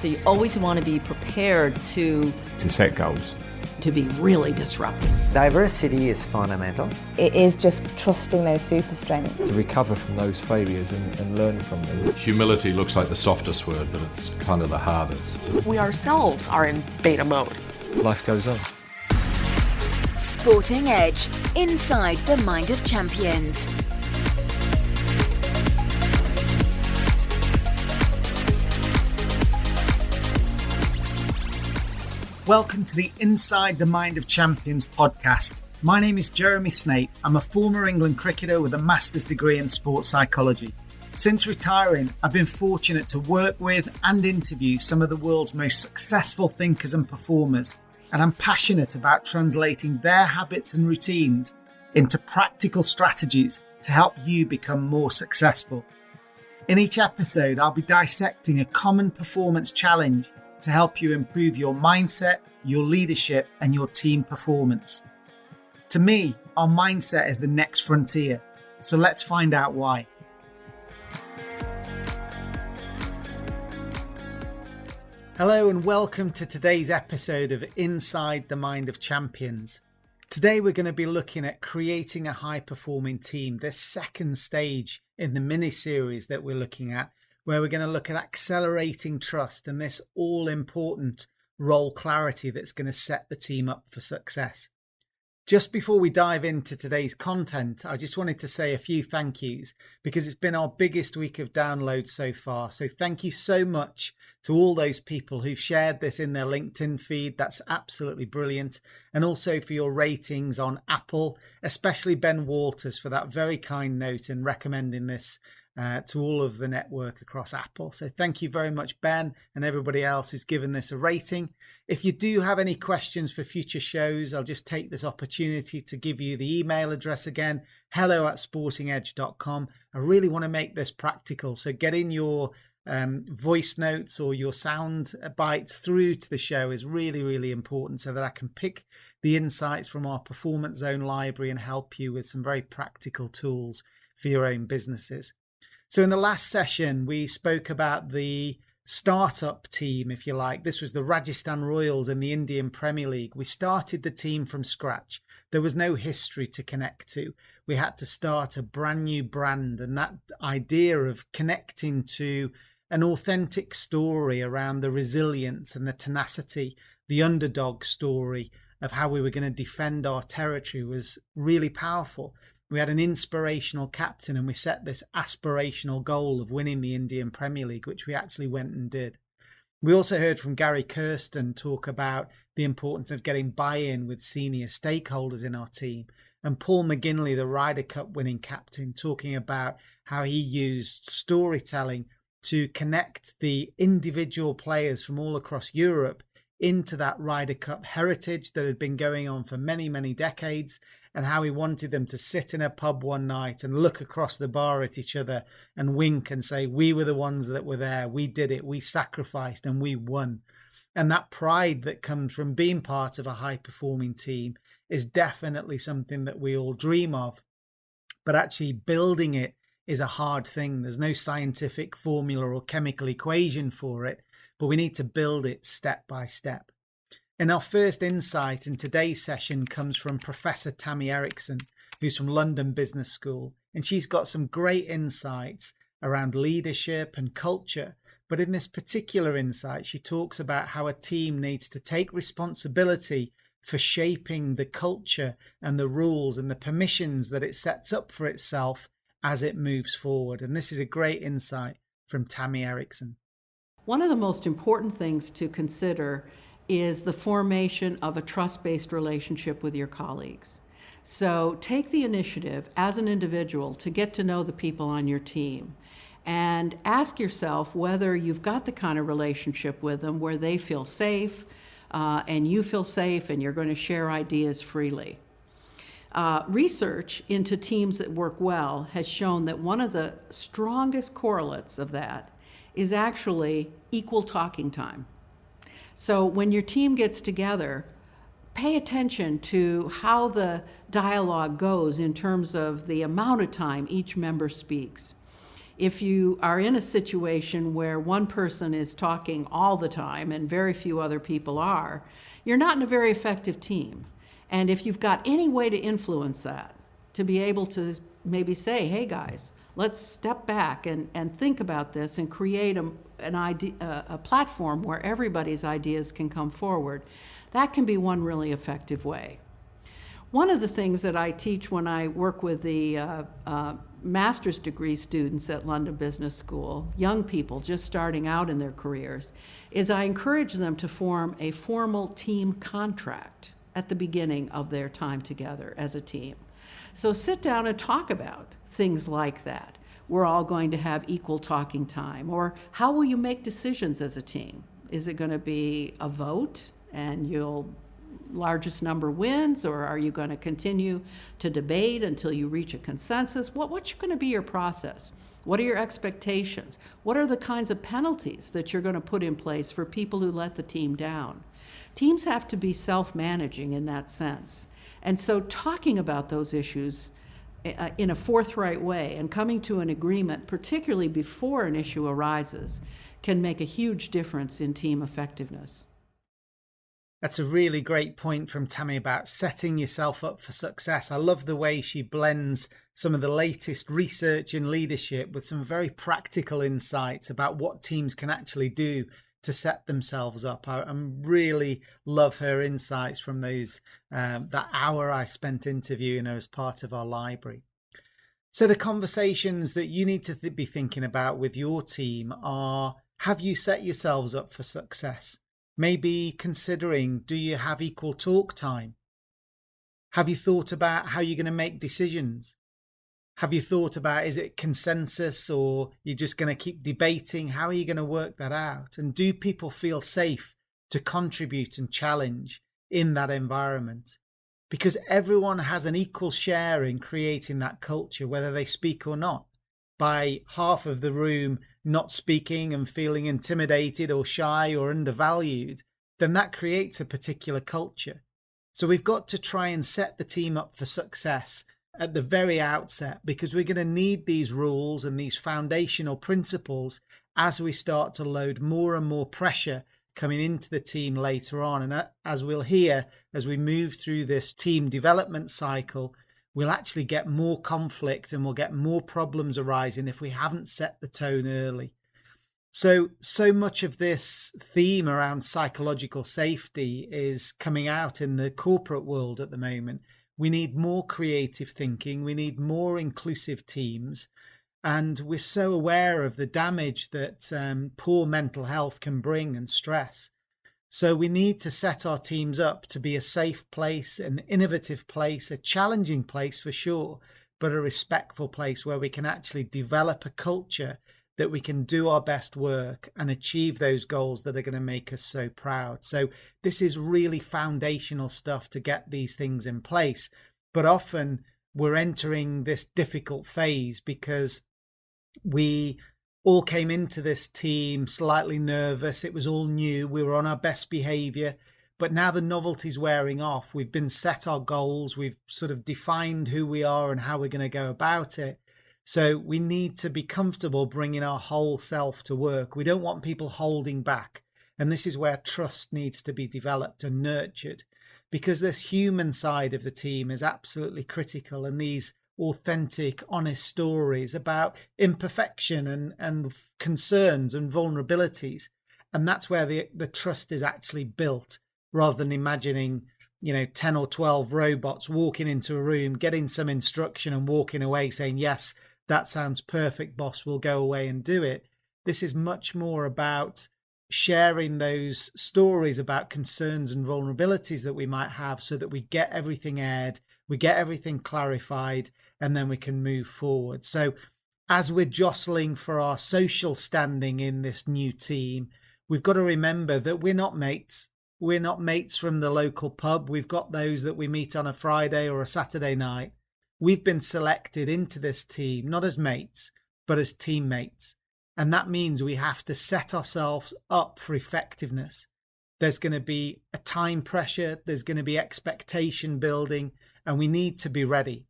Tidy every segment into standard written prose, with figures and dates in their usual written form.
So you always want to be prepared to set goals, to be really disruptive. Diversity is fundamental. It is just trusting those super strengths. to recover from those failures and learn from them. Humility looks like the softest word, but it's kind of the hardest. We ourselves are in beta mode. Life goes on. Sporting Edge, inside the mind of champions. Welcome to the Inside the Mind of Champions podcast. My name is Jeremy Snape. I'm a former England cricketer with a master's degree in sports psychology. Since retiring, I've been fortunate to work with and interview some of the world's most successful thinkers and performers, and I'm passionate about translating their habits and routines into practical strategies to help you become more successful. In each episode, I'll be dissecting a common performance challenge to help you improve your mindset, your leadership, and your team performance. To me, our mindset is the next frontier, so let's find out why. Hello and welcome to today's episode of Inside the Mind of Champions. Today we're going to be looking at creating a high-performing team, this second stage in the mini-series that we're looking at, where we're going to look at accelerating trust and this all-important role clarity that's going to set the team up for success. Just before we dive into today's content, I just wanted to say a few thank yous because it's been our biggest week of downloads so far. So thank you so much to all those people who've shared this in their LinkedIn feed. That's absolutely brilliant. And also for your ratings on Apple, especially Ben Walters for that very kind note in recommending this to all of the network across Apple. So thank you very much, Ben, and everybody else who's given this a rating. If you do have any questions for future shows, I'll just take this opportunity to give you the email address again, hello@sportingedge.com. I really want to make this practical, so get in your voice notes or your sound bites through to the show is really, really important so that I can pick the insights from our Performance Zone library and help you with some very practical tools for your own businesses. So in the last session, we spoke about the startup team, if you like. This was the Rajasthan Royals in the Indian Premier League. We started the team from scratch. There was no history to connect to. We had to start a brand new brand, and that idea of connecting to an authentic story around the resilience and the tenacity, the underdog story of how we were going to defend our territory was really powerful. We had an inspirational captain and we set this aspirational goal of winning the Indian Premier League, which we actually went and did. We also heard from Gary Kirsten talk about the importance of getting buy-in with senior stakeholders in our team. And Paul McGinley, the Ryder Cup winning captain, talking about how he used storytelling to connect the individual players from all across Europe into that Ryder Cup heritage that had been going on for many, many decades, and how he wanted them to sit in a pub one night and look across the bar at each other and wink and say, we were the ones that were there, we did it, we sacrificed and we won. And that pride that comes from being part of a high-performing team is definitely something that we all dream of. But actually building it is a hard thing. There's no scientific formula or chemical equation for it, but we need to build it step by step. And our first insight in today's session comes from Professor Tammy Erickson, who's from London Business School. And she's got some great insights around leadership and culture. But in this particular insight, she talks about how a team needs to take responsibility for shaping the culture and the rules and the permissions that it sets up for itself as it moves forward. And this is a great insight from Tammy Erickson. One of the most important things to consider is the formation of a trust-based relationship with your colleagues. So take the initiative as an individual to get to know the people on your team and ask yourself whether you've got the kind of relationship with them where they feel safe and you feel safe and you're going to share ideas freely. Research into teams that work well has shown that one of the strongest correlates of that is actually equal talking time. So when your team gets together, pay attention to how the dialogue goes in terms of the amount of time each member speaks. If you are in a situation where one person is talking all the time and very few other people are, you're not in a very effective team. And if you've got any way to influence that, to be able to maybe say, hey guys, let's step back and think about this and create a platform where everybody's ideas can come forward, that can be one really effective way. One of the things that I teach when I work with the master's degree students at London Business School, young people just starting out in their careers, is I encourage them to form a formal team contract at the beginning of their time together as a team. So sit down and talk about things like that. We're all going to have equal talking time, or how will you make decisions as a team? Is it going to be a vote and largest number wins, or are you going to continue to debate until you reach a consensus? What's going to be your process? What are your expectations? What are the kinds of penalties that you're going to put in place for people who let the team down? Teams have to be self-managing in that sense. And so talking about those issues in a forthright way and coming to an agreement, particularly before an issue arises, can make a huge difference in team effectiveness. That's a really great point from Tammy about setting yourself up for success. I love the way she blends some of the latest research in leadership with some very practical insights about what teams can actually do to set themselves up. I really love her insights from those that hour I spent interviewing her as part of our library. So the conversations that you need to be thinking about with your team are, have you set yourselves up for success? Maybe considering, do you have equal talk time? Have you thought about how you're going to make decisions? Have you thought about, is it consensus or you're just going to keep debating? How are you going to work that out? And do people feel safe to contribute and challenge in that environment? Because everyone has an equal share in creating that culture, whether they speak or not. By half of the room not speaking and feeling intimidated or shy or undervalued, then that creates a particular culture. So we've got to try and set the team up for success at the very outset, because we're going to need these rules and these foundational principles as we start to load more and more pressure coming into the team later on. And as we'll hear, as we move through this team development cycle, we'll actually get more conflict and we'll get more problems arising if we haven't set the tone early. So much of this theme around psychological safety is coming out in the corporate world at the moment. We need more creative thinking. We need more inclusive teams. And we're so aware of the damage that poor mental health can bring and stress. So we need to set our teams up to be a safe place, an innovative place, a challenging place for sure, but a respectful place where we can actually develop a culture that we can do our best work and achieve those goals that are going to make us so proud. So this is really foundational stuff to get these things in place. But often we're entering this difficult phase because we all came into this team slightly nervous. It was all new. We were on our best behavior. But now the novelty's wearing off. We've been set our goals. We've sort of defined who we are and how we're going to go about it. So we need to be comfortable bringing our whole self to work. We don't want people holding back. And this is where trust needs to be developed and nurtured, because this human side of the team is absolutely critical. And these authentic, honest stories about imperfection and concerns and vulnerabilities. And that's where the trust is actually built, rather than imagining 10 or 12 robots walking into a room, getting some instruction and walking away saying, yes, that sounds perfect, boss, we'll go away and do it. This is much more about sharing those stories about concerns and vulnerabilities that we might have, so that we get everything aired, we get everything clarified, and then we can move forward. So as we're jostling for our social standing in this new team, we've got to remember that we're not mates. We're not mates from the local pub. We've got those that we meet on a Friday or a Saturday night. We've been selected into this team, not as mates, but as teammates. And that means we have to set ourselves up for effectiveness. There's going to be a time pressure. There's going to be expectation building, and we need to be ready.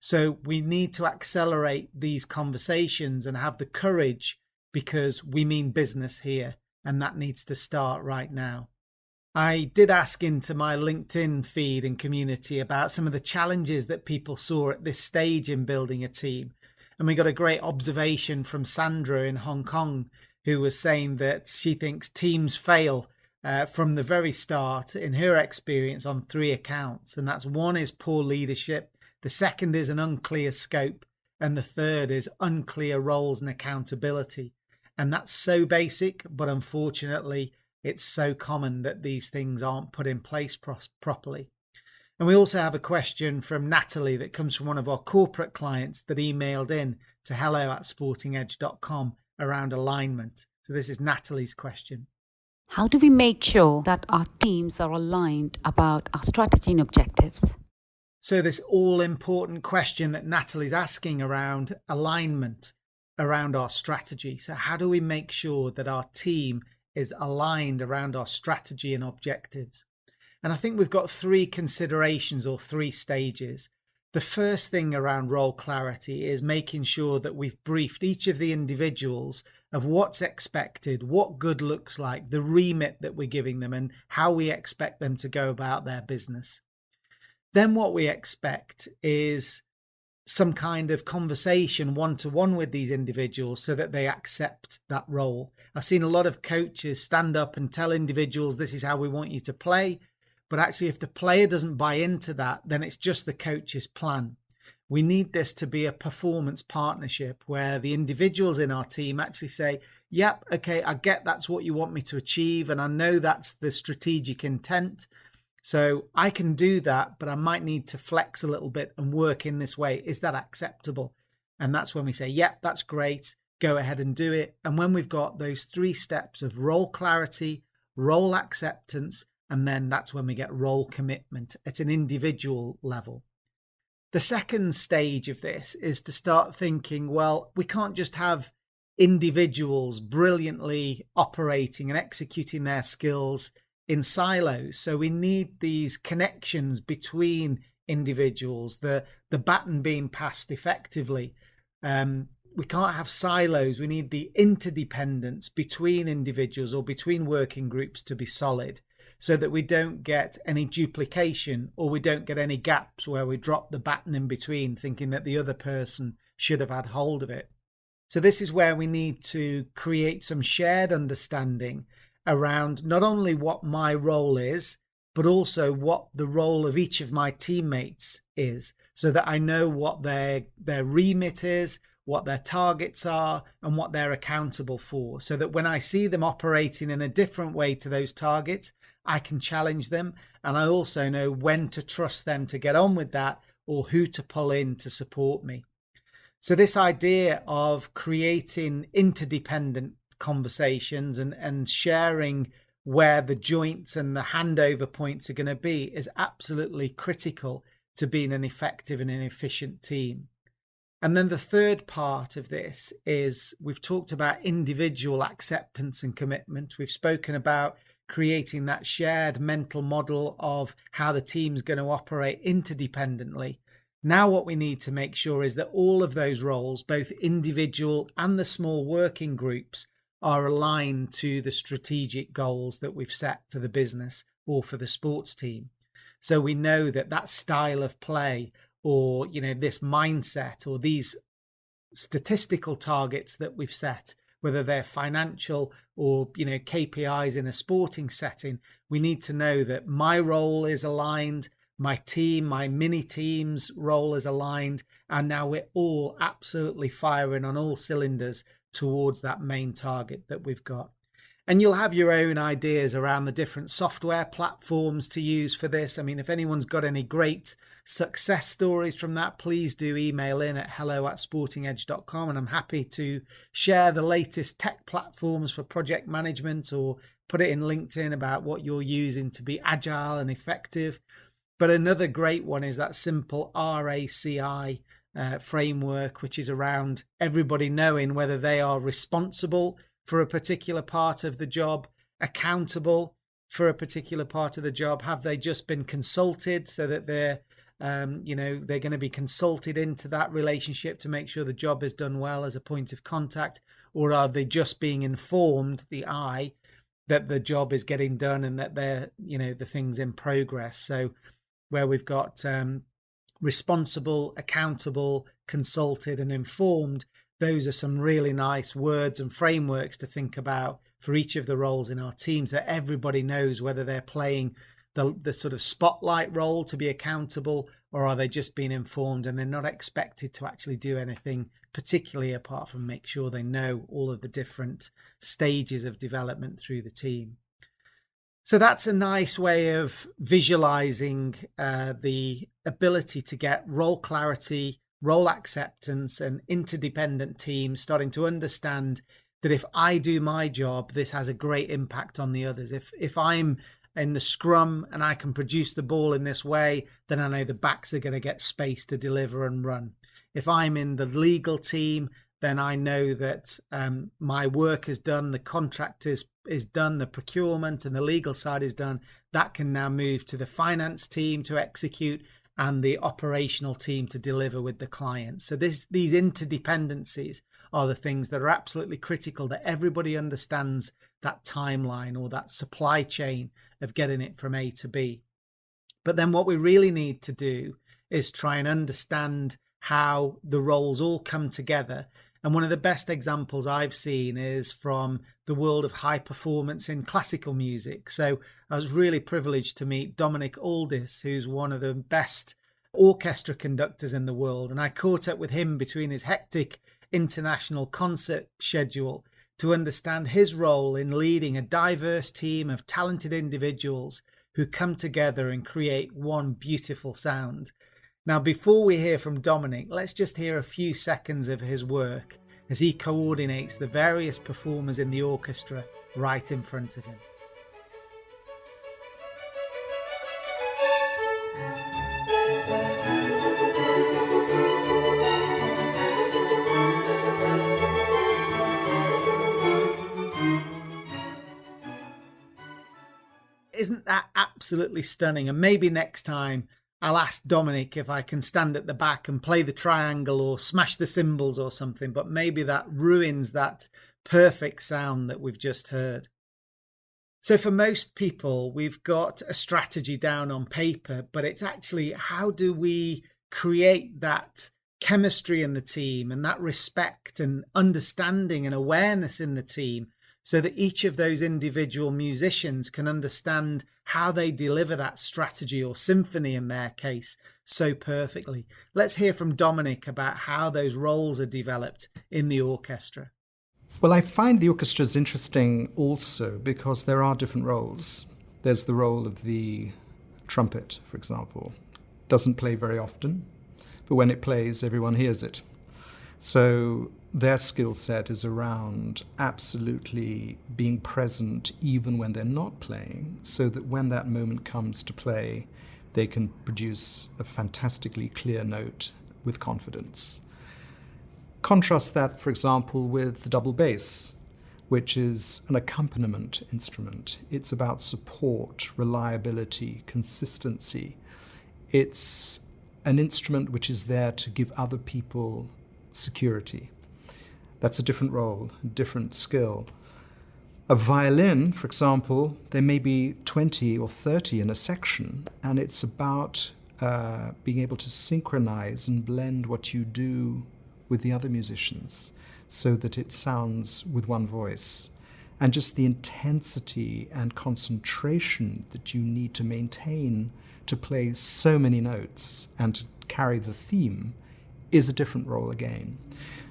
So we need to accelerate these conversations and have the courage, because we mean business here, and that needs to start right now. I did ask into my LinkedIn feed and community about some of the challenges that people saw at this stage in building a team. And we got a great observation from Sandra in Hong Kong, who was saying that she thinks teams fail from the very start, in her experience, on 3 accounts. And that's: one is poor leadership, the second is an unclear scope, and the third is unclear roles and accountability. And that's so basic, but unfortunately, it's so common that these things aren't put in place properly. And we also have a question from Natalie that comes from one of our corporate clients that emailed in to hello@sportingedge.com around alignment. So this is Natalie's question. How do we make sure that our teams are aligned about our strategy and objectives? So this all-important question that Natalie's asking around alignment, around our strategy. So how do we make sure that our team is aligned around our strategy and objectives? And I think we've got 3 considerations or 3 stages. The first thing around role clarity is making sure that we've briefed each of the individuals of what's expected, what good looks like, the remit that we're giving them, and how we expect them to go about their business. Then what we expect is some kind of conversation one-to-one with these individuals so that they accept that role. I've seen a lot of coaches stand up and tell individuals, this is how we want you to play. But actually, if the player doesn't buy into that, then it's just the coach's plan. We need this to be a performance partnership where the individuals in our team actually say, yep, okay, I get that's what you want me to achieve, and I know that's the strategic intent. So I can do that, but I might need to flex a little bit and work in this way. Is that acceptable? And that's when we say, yep, that's great. Go ahead and do it. And when we've got those 3 steps of role clarity, role acceptance, and then that's when we get role commitment at an individual level. The second stage of this is to start thinking, well, we can't just have individuals brilliantly operating and executing their skills in silos. So we need these connections between individuals, the baton being passed effectively. We can't have silos. We need the interdependence between individuals or between working groups to be solid, so that we don't get any duplication or we don't get any gaps where we drop the baton in between, thinking that the other person should have had hold of it. So this is where we need to create some shared understanding around not only what my role is, but also what the role of each of my teammates is, so that I know what their remit is, what their targets are, and what they're accountable for, so that when I see them operating in a different way to those targets, I can challenge them, and I also know when to trust them to get on with that or who to pull in to support me. So this idea of creating interdependent conversations and sharing where the joints and the handover points are going to be is absolutely critical to being an effective and an efficient team. And then the third part of this is we've talked about individual acceptance and commitment. We've spoken about creating that shared mental model of how the team's going to operate interdependently. Now what we need to make sure is that all of those roles, both individual and the small working groups, are aligned to the strategic goals that we've set for the business or for the sports team. So we know that that style of play, or this mindset, or these statistical targets that we've set, whether they're financial or KPIs in a sporting setting, we need to know that my role is aligned, my team, my mini team's role is aligned, and now we're all absolutely firing on all cylinders towards that main target that we've got. And you'll have your own ideas around the different software platforms to use for this. I mean, if anyone's got any great success stories from that, please do email in at hello@sportingedge.com, and I'm happy to share the latest tech platforms for project management, or put it in LinkedIn about what you're using to be agile and effective. But another great one is that simple RACI framework, which is around everybody knowing whether they are responsible for a particular part of the job, accountable for a particular part of the job. Have they just been consulted so that they're They're going to be consulted into that relationship to make sure the job is done well as a point of contact, or are they just being informed, the I, that the job is getting done and that they're, the thing's in progress? So where we've got responsible, accountable, consulted and informed, those are some really nice words and frameworks to think about for each of the roles in our teams, that everybody knows whether they're playing the sort of spotlight role to be accountable, or are they just being informed and they're not expected to actually do anything particularly apart from make sure they know all of the different stages of development through the team. So that's a nice way of visualizing the ability to get role clarity, role acceptance, and interdependent teams starting to understand that if I do my job, this has a great impact on the others. If I'm in the scrum and I can produce the ball in this way, then I know the backs are going to get space to deliver and run. If I'm in the legal team, then I know that my work is done, the contract is done, the procurement and the legal side is done. That can now move to the finance team to execute and the operational team to deliver with the client. So these interdependencies are the things that are absolutely critical, that everybody understands that timeline or that supply chain of getting it from A to B. But then what we really need to do is try and understand how the roles all come together. And one of the best examples I've seen is from the world of high performance in classical music. So I was really privileged to meet Dominic Alldis, who's one of the best orchestra conductors in the world. And I caught up with him between his hectic international concert schedule to understand his role in leading a diverse team of talented individuals who come together and create one beautiful sound. Now, before we hear from Dominic, let's just hear a few seconds of his work as he coordinates the various performers in the orchestra right in front of him. Isn't that absolutely stunning? And maybe next time I'll ask Dominic if I can stand at the back and play the triangle or smash the cymbals or something, but maybe that ruins that perfect sound that we've just heard. So for most people, we've got a strategy down on paper, but it's actually how do we create that chemistry in the team and that respect and understanding and awareness in the team, so that each of those individual musicians can understand how they deliver that strategy or symphony in their case so perfectly. Let's hear from Dominic about how those roles are developed in the orchestra. Well, I find the orchestra is interesting also because there are different roles. There's the role of the trumpet, for example. Doesn't play very often, but when it plays, everyone hears it. So their skill set is around absolutely being present even when they're not playing, so that when that moment comes to play, they can produce a fantastically clear note with confidence. Contrast that, for example, with the double bass, which is an accompaniment instrument. It's about support, reliability, consistency. It's an instrument which is there to give other people security. That's a different role, a different skill. A violin, for example, there may be 20 or 30 in a section, and it's about being able to synchronize and blend what you do with the other musicians so that it sounds with one voice. And just the intensity and concentration that you need to maintain to play so many notes and to carry the theme is a different role again.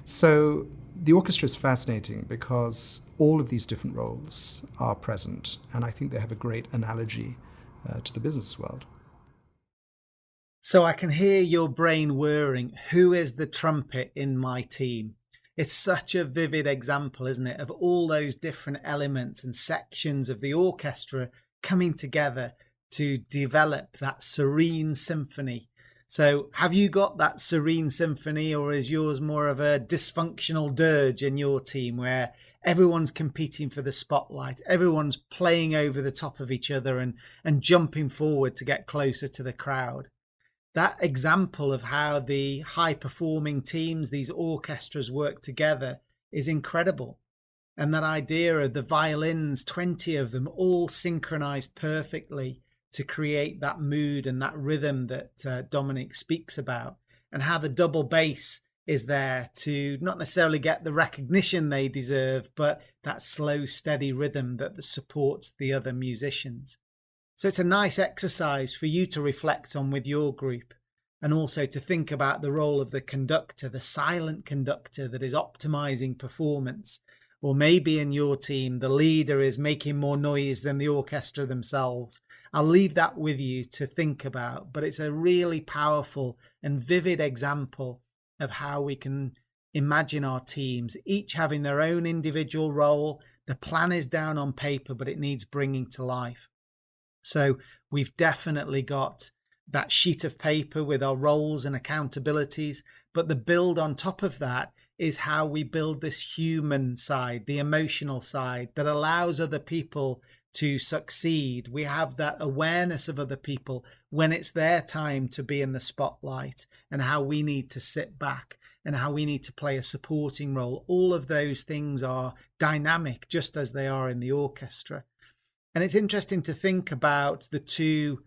So the orchestra is fascinating because all of these different roles are present, and I think they have a great analogy to the business world. So I can hear your brain whirring. Who is the trumpet in my team? It's such a vivid example, isn't it, of all those different elements and sections of the orchestra coming together to develop that serene symphony. So have you got that serene symphony, or is yours more of a dysfunctional dirge in your team where everyone's competing for the spotlight, everyone's playing over the top of each other and jumping forward to get closer to the crowd? that example of how the high performing teams, these orchestras, work together is incredible. And that idea of the violins, 20 of them, all synchronized perfectly to create that mood and that rhythm that Dominic speaks about, and how the double bass is there to not necessarily get the recognition they deserve, but that slow, steady rhythm that supports the other musicians. So it's a nice exercise for you to reflect on with your group, and also to think about the role of the conductor, the silent conductor that is optimizing performance. Or maybe in your team, the leader is making more noise than the orchestra themselves. I'll leave that with you to think about, but it's a really powerful and vivid example of how we can imagine our teams, each having their own individual role. The plan is down on paper, but it needs bringing to life. So we've definitely got that sheet of paper with our roles and accountabilities, but the build on top of that is how we build this human side, the emotional side that allows other people to succeed. We have that awareness of other people when it's their time to be in the spotlight, and how we need to sit back and how we need to play a supporting role. All of those things are dynamic, just as they are in the orchestra. And it's interesting to think about the two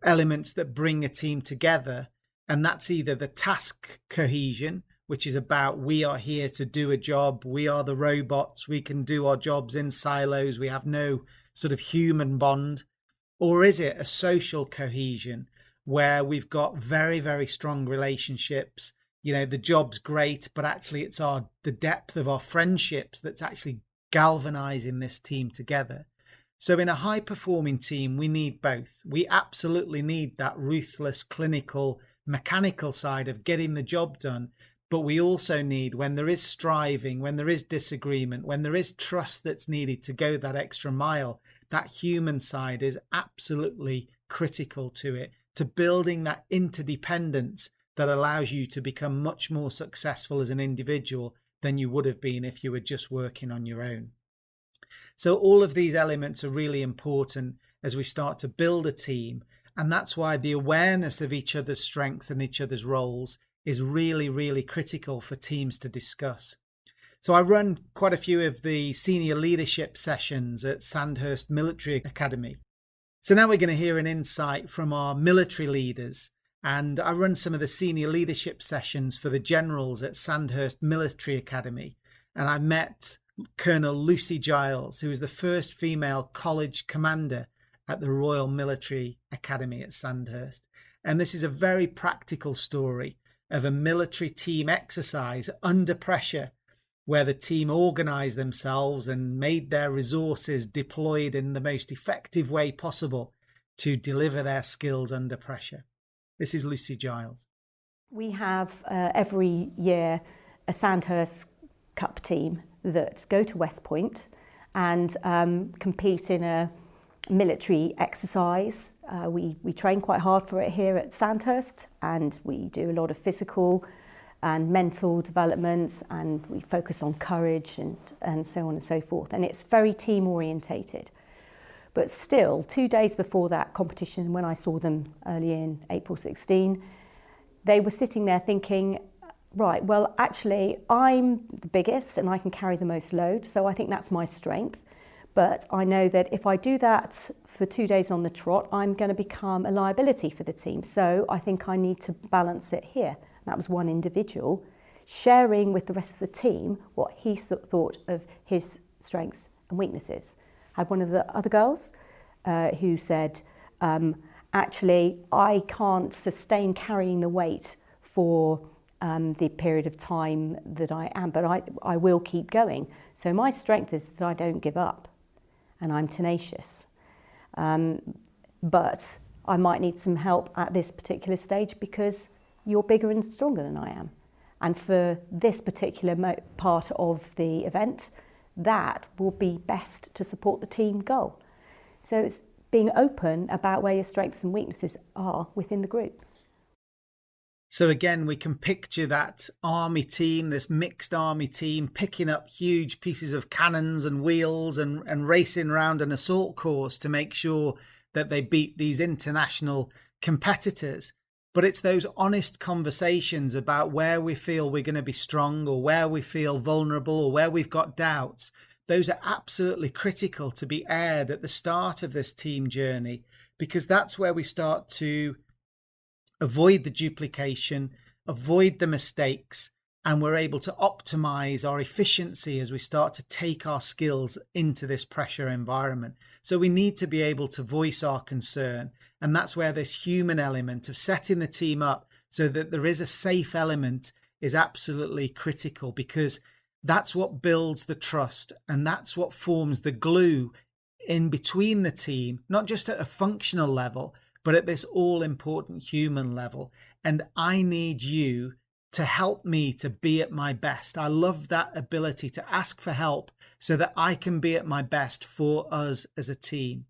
elements that bring a team together, and that's either the task cohesion, which is about we are here to do a job, we are the robots, we can do our jobs in silos, we have no sort of human bond, or is it a social cohesion where we've got very, very strong relationships? You know, the job's great, but actually it's the depth of our friendships that's actually galvanizing this team together. So in a high performing team, we need both. We absolutely need that ruthless, clinical, mechanical side of getting the job done. But we also need, when there is striving, when there is disagreement, when there is trust that's needed to go that extra mile, that human side is absolutely critical to it, to building that interdependence that allows you to become much more successful as an individual than you would have been if you were just working on your own. So all of these elements are really important as we start to build a team. And that's why the awareness of each other's strengths and each other's roles is really, really critical for teams to discuss. So I run quite a few of the senior leadership sessions at Sandhurst Military Academy. So now we're going to hear an insight from our military leaders. And I run some of the senior leadership sessions for the generals at Sandhurst Military Academy. And I met Colonel Lucy Giles, who was the first female college commander at the Royal Military Academy at Sandhurst. And this is a very practical story of a military team exercise under pressure, where the team organised themselves and made their resources deployed in the most effective way possible to deliver their skills under pressure. This is Lucy Giles. We have every year a Sandhurst Cup team that go to West Point and compete in a military exercise. We train quite hard for it here at Sandhurst, and we do a lot of physical and mental developments, and we focus on courage and so on and so forth. And it's very team orientated. But still, 2 days before that competition, when I saw them early in April 16, they were sitting there thinking, right, well, actually, I'm the biggest and I can carry the most load, so I think that's my strength. But I know that if I do that for 2 days on the trot, I'm going to become a liability for the team. So I think I need to balance it here. That was one individual sharing with the rest of the team what he thought of his strengths and weaknesses. I had one of the other girls who said, actually, I can't sustain carrying the weight for the period of time that I am, but I will keep going. So my strength is that I don't give up and I'm tenacious. But I might need some help at this particular stage because you're bigger and stronger than I am. And for this particular part of the event, that will be best to support the team goal. So it's being open about where your strengths and weaknesses are within the group. So again, we can picture that army team, this mixed army team, picking up huge pieces of cannons and wheels and racing around an assault course to make sure that they beat these international competitors. but it's those honest conversations about where we feel we're going to be strong or where we feel vulnerable or where we've got doubts. Those are absolutely critical to be aired at the start of this team journey, because that's where we start to avoid the duplication, avoid the mistakes, and we're able to optimize our efficiency as we start to take our skills into this pressure environment. So we need to be able to voice our concern. And that's where this human element of setting the team up so that there is a safe element is absolutely critical, because that's what builds the trust and that's what forms the glue in between the team, not just at a functional level, but at this all-important human level. And I need you to help me to be at my best. I love that ability to ask for help so that I can be at my best for us as a team.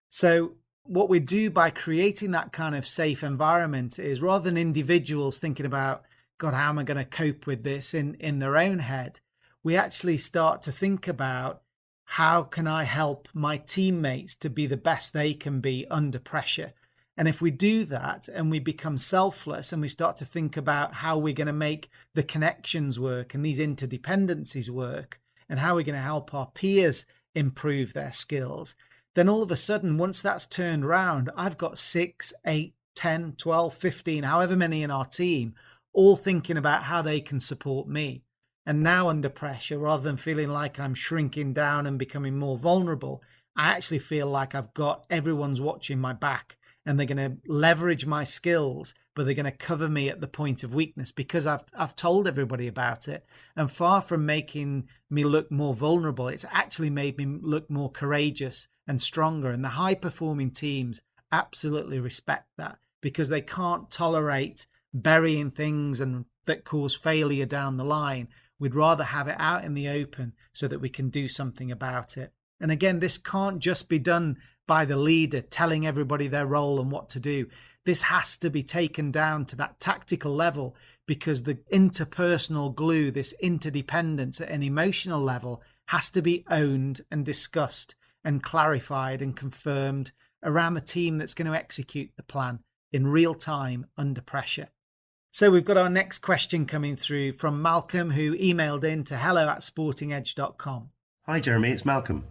So what we do by creating that kind of safe environment is, rather than individuals thinking about, God, how am I going to cope with this in their own head, we actually start to think about, how can I help my teammates to be the best they can be under pressure? And if we do that and we become selfless and we start to think about how we're going to make the connections work and these interdependencies work and how we're going to help our peers improve their skills, then all of a sudden, once that's turned around, I've got 6, 8, 10, 12, 15, however many in our team, all thinking about how they can support me. And now under pressure, rather than feeling like I'm shrinking down and becoming more vulnerable, I actually feel like I've got everyone's watching my back. And they're going to leverage my skills, but they're going to cover me at the point of weakness because I've told everybody about it. And far from making me look more vulnerable, it's actually made me look more courageous and stronger. And the high-performing teams absolutely respect that, because they can't tolerate burying things and that cause failure down the line. We'd rather have it out in the open so that we can do something about it. And again, this can't just be done by the leader telling everybody their role and what to do. This has to be taken down to that tactical level, because the interpersonal glue, this interdependence at an emotional level, has to be owned and discussed and clarified and confirmed around the team that's going to execute the plan in real time under pressure. So we've got our next question coming through from Malcolm, who emailed in to hello@sportingedge.com. Hi Jeremy, it's Malcolm.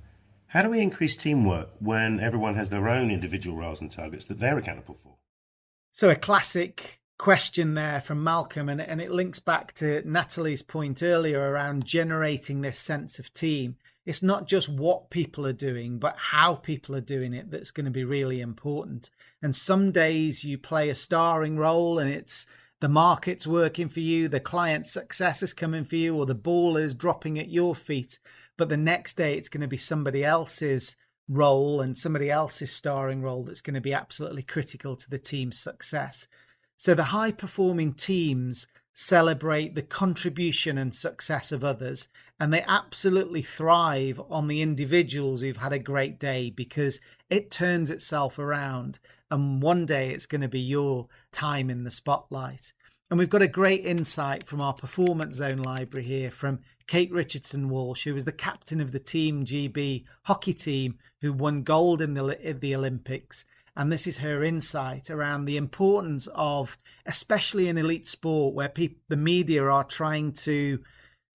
How do we increase teamwork when everyone has their own individual roles and targets that they're accountable for? So a classic question there from Malcolm, and it links back to Natalie's point earlier around generating this sense of team. It's not just what people are doing, but how people are doing it that's going to be really important. And some days you play a starring role and it's the market's working for you, the client's success is coming for you, or the ball is dropping at your feet. But the next day it's going to be somebody else's role and somebody else's starring role that's going to be absolutely critical to the team's success. So the high-performing teams celebrate the contribution and success of others, and they absolutely thrive on the individuals who've had a great day, because it turns itself around, and one day it's going to be your time in the spotlight. And we've got a great insight from our Performance Zone library here from Kate Richardson-Walsh, who was the captain of the Team GB hockey team who won gold in the Olympics. And this is her insight around the importance of, especially in elite sport, where the media are trying to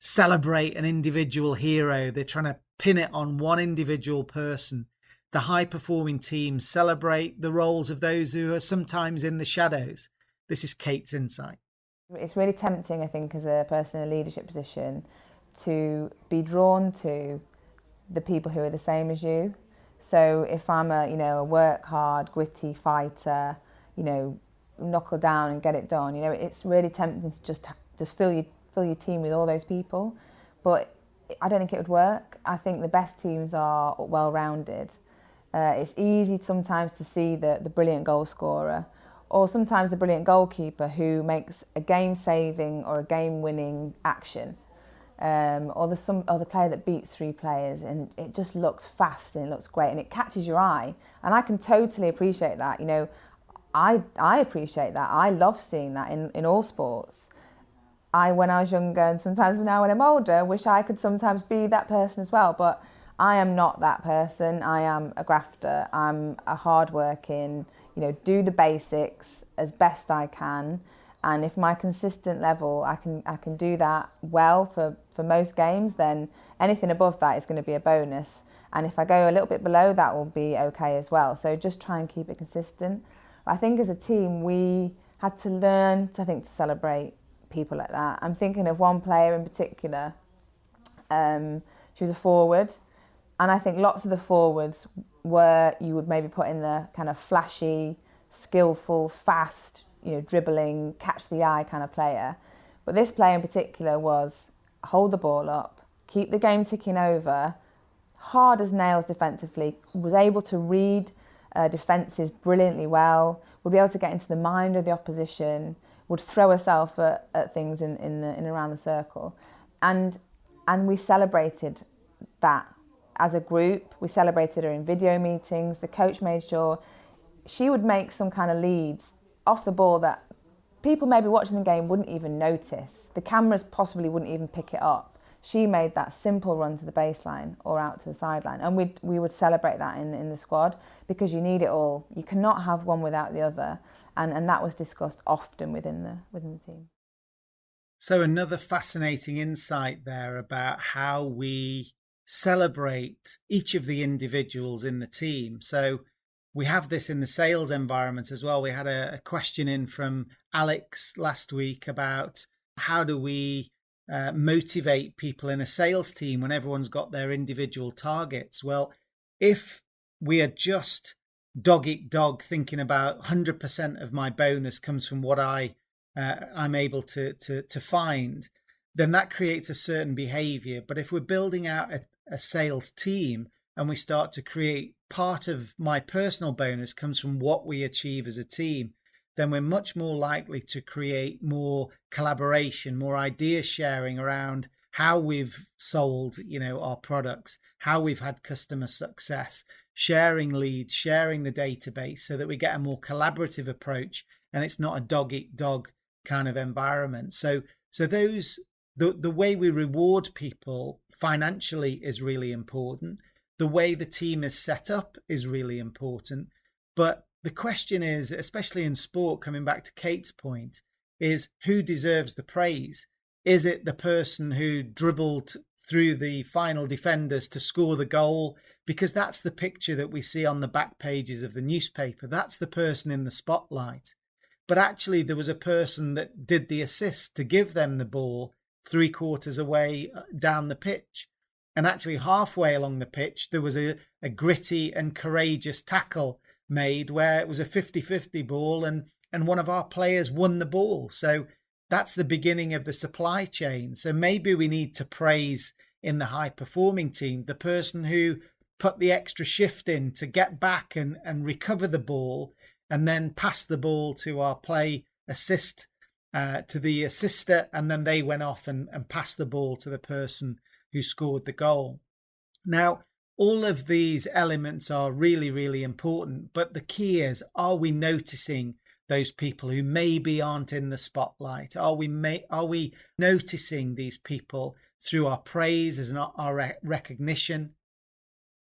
celebrate an individual hero. They're trying to pin it on one individual person. The high-performing teams celebrate the roles of those who are sometimes in the shadows. This is Kate's insight. It's really tempting, I think, as a person in a leadership position to be drawn to the people who are the same as you. So if I'm a work hard, gritty fighter, knuckle down and get it done, it's really tempting to just fill your team with all those people. But I don't think it would work. I think the best teams are well-rounded. It's easy sometimes to see the brilliant goal scorer, or sometimes the brilliant goalkeeper who makes a game-saving or a game-winning action. Or the player that beats 3 players, and it just looks fast and it looks great and it catches your eye. And I can totally appreciate that. I appreciate that. I love seeing that in all sports. When I was younger, and sometimes now when I'm older, wish I could sometimes be that person as well. But I am not that person. I am a grafter. I'm a hard-working, do the basics as best I can. And if my consistent level, I can do that well for most games, then anything above that is going to be a bonus. And if I go a little bit below, that will be okay as well. So just try and keep it consistent. I think as a team, we had to learn to celebrate people like that. I'm thinking of one player in particular. She was a forward. And I think lots of the forwards were, you would maybe put in the kind of flashy, skillful, fast, dribbling, catch the eye kind of player. But this player in particular was hold the ball up, keep the game ticking over, hard as nails defensively, was able to read defences brilliantly well, would be able to get into the mind of the opposition, would throw herself at things in around the circle. And we celebrated that as a group. We celebrated her in video meetings. The coach made sure she would make some kind of leads off the ball that people maybe watching the game wouldn't even notice. The cameras possibly wouldn't even pick it up. She made that simple run to the baseline or out to the sideline, and we would celebrate that in the squad, because you need it all. You cannot have one without the other, and that was discussed often within the team. So another fascinating insight there about how we celebrate each of the individuals in the team. So we have this in the sales environment as well. We had a question in from Alex last week about how do we motivate people in a sales team when everyone's got their individual targets. Well, if we are just dog eat dog, thinking about 100% of my bonus comes from what I'm able to find, then that creates a certain behavior. But if we're building out a sales team and we start to create part of my personal bonus comes from what we achieve as a team, then we're much more likely to create more collaboration, more idea sharing around how we've sold, our products, how we've had customer success, sharing leads, sharing the database, so that we get a more collaborative approach and it's not a dog eat dog kind of environment. So the way we reward people financially is really important. The way the team is set up is really important. But the question is, especially in sport, coming back to Kate's point, is who deserves the praise? Is it the person who dribbled through the final defenders to score the goal? Because that's the picture that we see on the back pages of the newspaper. That's the person in the spotlight. But actually, there was a person that did the assist to give them the ball 3/4 away down the pitch. And actually, halfway along the pitch, there was a gritty and courageous tackle made where it was a 50-50 ball and one of our players won the ball. So that's the beginning of the supply chain. So maybe we need to praise in the high performing team the person who put the extra shift in to get back and recover the ball and then pass the ball to our play assist to the assister, and then they went off and passed the ball to the person who scored the goal. Now, all of these elements are really, really important, but the key is, are we noticing those people who maybe aren't in the spotlight? Are we noticing these people through our praise and our recognition?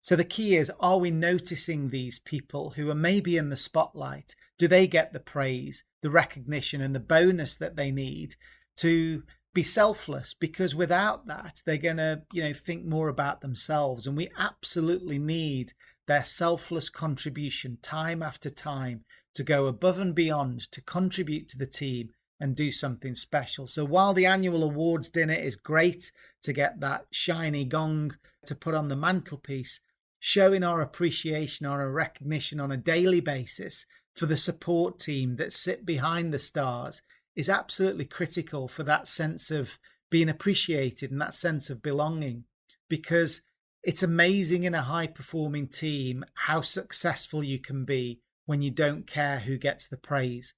So the key is, are we noticing these people who are maybe in the spotlight? Do they get the praise, the recognition, and the bonus that they need to be selfless? Because without that, they're going to, think more about themselves. And we absolutely need their selfless contribution time after time to go above and beyond, to contribute to the team and do something special. So while the annual awards dinner is great to get that shiny gong to put on the mantelpiece, showing our appreciation, our recognition on a daily basis for the support team that sit behind the stars is absolutely critical for that sense of being appreciated and that sense of belonging. Because it's amazing in a high-performing team how successful you can be when you don't care who gets the praise.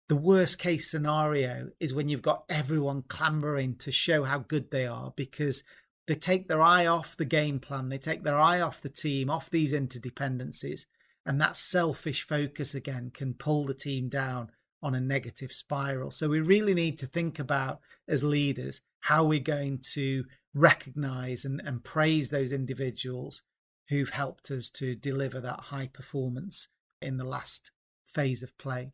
The worst case scenario is when you've got everyone clambering to show how good they are, because they take their eye off the game plan, they take their eye off the team, off these interdependencies, and that selfish focus again can pull the team down on a negative spiral. So we really need to think about, as leaders, how we're going to recognize and praise those individuals who've helped us to deliver that high performance in the last phase of play.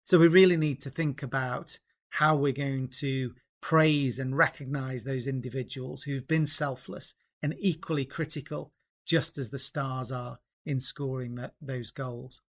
So we really need to think about how we're going to praise and recognize those individuals who've been selfless and equally critical, just as the stars are in scoring those goals.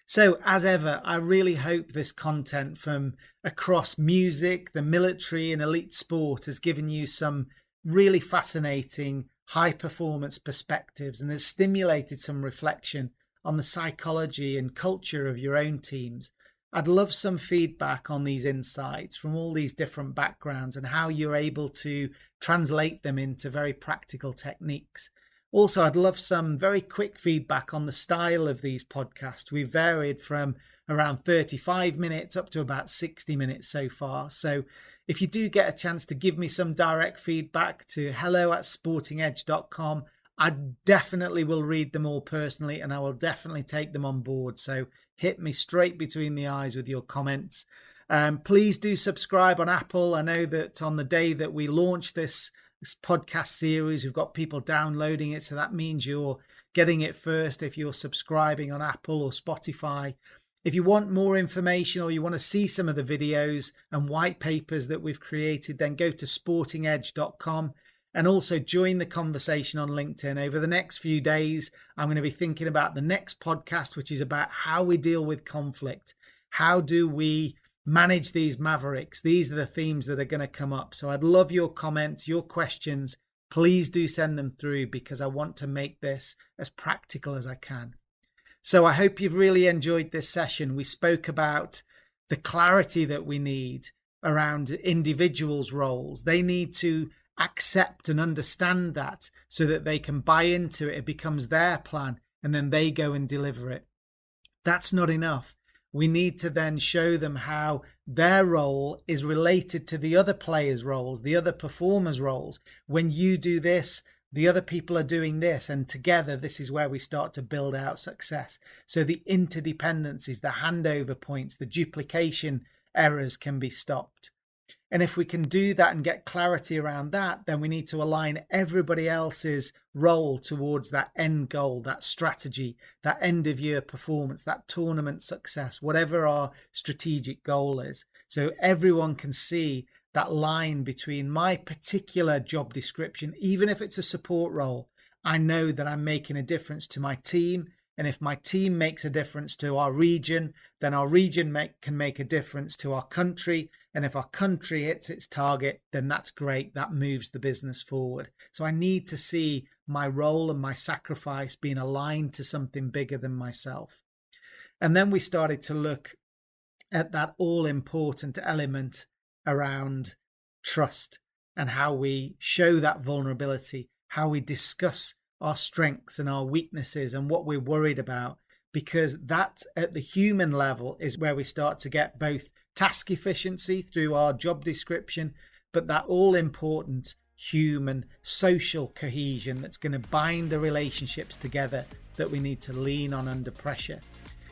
So as ever, I really hope this content from across music, the military and elite sport has given you some really fascinating high performance perspectives and has stimulated some reflection on the psychology and culture of your own teams. I'd love some feedback on these insights from all these different backgrounds and how you're able to translate them into very practical techniques. Also, I'd love some very quick feedback on the style of these podcasts. We've varied from around 35 minutes up to about 60 minutes so far. So if you do get a chance to give me some direct feedback to hello@sportingedge.com, I definitely will read them all personally and I will definitely take them on board. So hit me straight between the eyes with your comments. Please do subscribe on Apple. I know that on the day that we launch this podcast series, we've got people downloading it. So that means you're getting it first if you're subscribing on Apple or Spotify. If you want more information or you want to see some of the videos and white papers that we've created, then go to sportingedge.com and also join the conversation on LinkedIn. Over the next few days, I'm going to be thinking about the next podcast, which is about how we deal with conflict. How do we manage these mavericks? These are the themes that are going to come up. So I'd love your comments, your questions. Please do send them through because I want to make this as practical as I can. So I hope you've really enjoyed this session. We spoke about the clarity that we need around individuals' roles. They need to accept and understand that so that they can buy into it. It becomes their plan and then they go and deliver it. That's not enough. We need to then show them how their role is related to the other players' roles, the other performers' roles. When you do this, the other people are doing this, and together this is where we start to build out success. So the interdependencies, the handover points, the duplication errors can be stopped. And if we can do that and get clarity around that, then we need to align everybody else's role towards that end goal, that strategy, that end of year performance, that tournament success, whatever our strategic goal is. So everyone can see that line between my particular job description, even if it's a support role. I know that I'm making a difference to my team. And if my team makes a difference to our region, then our region can make a difference to our country. And if our country hits its target, then that's great. That moves the business forward. So I need to see my role and my sacrifice being aligned to something bigger than myself. And then we started to look at that all-important element around trust and how we show that vulnerability, how we discuss our strengths and our weaknesses and what we're worried about, because that at the human level is where we start to get both task efficiency through our job description, but that all important human social cohesion that's going to bind the relationships together that we need to lean on under pressure.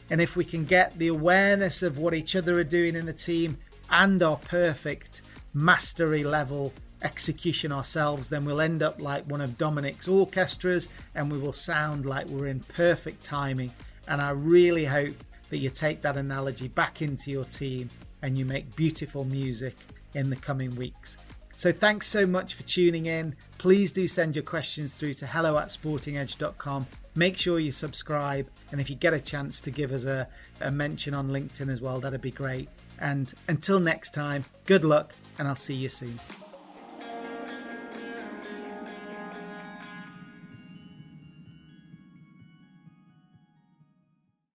And if we can get the awareness of what each other are doing in the team and our perfect mastery level execution ourselves, then we'll end up like one of Dominic's orchestras and we will sound like we're in perfect timing. And I really hope that you take that analogy back into your team and you make beautiful music in the coming weeks. So thanks so much for tuning in. Please do send your questions through to hello@sportingedge.com. Make sure you subscribe, and if you get a chance to give us a mention on LinkedIn as well, that'd be great. And until next time, good luck, and I'll see you soon.